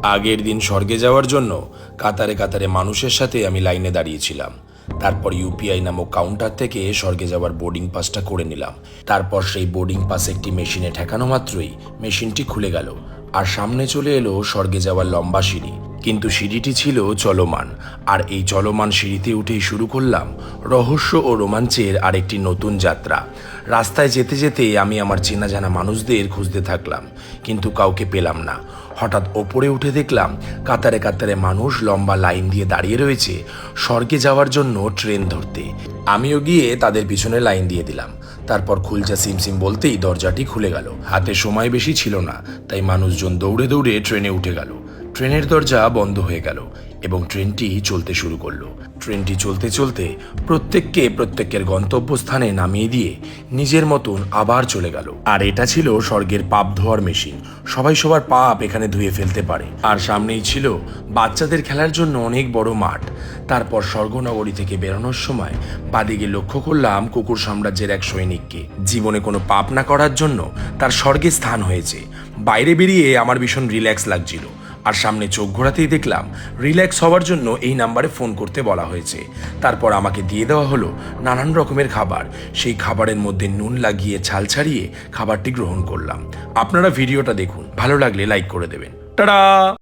আগের দিন স্বর্গে যাওয়ার জন্য কাতারে কাতারে মানুষের সাথে আমি লাইনে দাঁড়িয়েছিলাম। তারপর ইউপিআই নামক কাউন্টার থেকে স্বর্গে যাওয়ার বোর্ডিং পাসটা করে নিলাম। তারপর সেই বোর্ডিং পাস একটি মেশিনে ঠেকানো মাত্রই মেশিনটি খুলে গেল আর সামনে চলে এলো স্বর্গে যাওয়ার লম্বা সিঁড়ি। কিন্তু সিঁড়িটি ছিল চলমান, আর এই চলমান সিঁড়িতে উঠেই শুরু করলাম রহস্য ও রোমাঞ্চের আরেকটি নতুন যাত্রা। রাস্তায় যেতে যেতে আমি আমার চেনা জানা মানুষদের খুঁজতে থাকলাম, কিন্তু কাউকে পেলাম না। হঠাৎ ওপরে উঠে দেখলাম কাতারে কাতারে মানুষ লম্বা লাইন দিয়ে দাঁড়িয়ে রয়েছে স্বর্গে যাওয়ার জন্য ট্রেন ধরতে। আমিও গিয়ে তাদের পিছনে লাইন দিয়ে দিলাম। তারপর খুলজা সিমসিম বলতেই দরজাটি খুলে গেল। হাতে সময় বেশি ছিল না, তাই মানুষজন দৌড়ে দৌড়ে ট্রেনে উঠে গেল। ট্রেনের দরজা বন্ধ হয়ে গেল এবং ট্রেনটি চলতে শুরু করলো। ট্রেনটি চলতে চলতে প্রত্যেককে প্রত্যেকের গন্তব্যস্থানে নামিয়ে দিয়ে নিজের মতন আবার চলে গেল। আর এটা ছিল স্বর্গের পাপ ধোয়ার মেশিন। সবাই সবার পাপ এখানে ধুয়ে ফেলতে পারে। আর সামনেই ছিল বাচ্চাদের খেলার জন্য অনেক বড় মাঠ। তারপর স্বর্গনগরী থেকে বেরোনোর সময় বাদিকে লক্ষ্য করলাম কুকুর সাম্রাজ্যের এক সৈনিককে। জীবনে কোনো পাপ না করার জন্য তার স্বর্গে স্থান হয়েছে। বাইরে বেরিয়ে আমার ভীষণ রিল্যাক্স লাগছিল। আর সামনে চোখ ঘোরাতেই দেখলাম রিল্যাক্স হওয়ার জন্য এই নাম্বারে ফোন করতে বলা হয়েছে। তারপর আমাকে দিয়ে দেওয়া হলো নানান রকমের খাবার। সেই খাবারের মধ্যে নুন লাগিয়ে ছাল ছাড়িয়ে খাবারটি গ্রহণ করলাম। আপনারা ভিডিওটা দেখুন, ভালো লাগলে লাইক করে দেবেন। টাটা।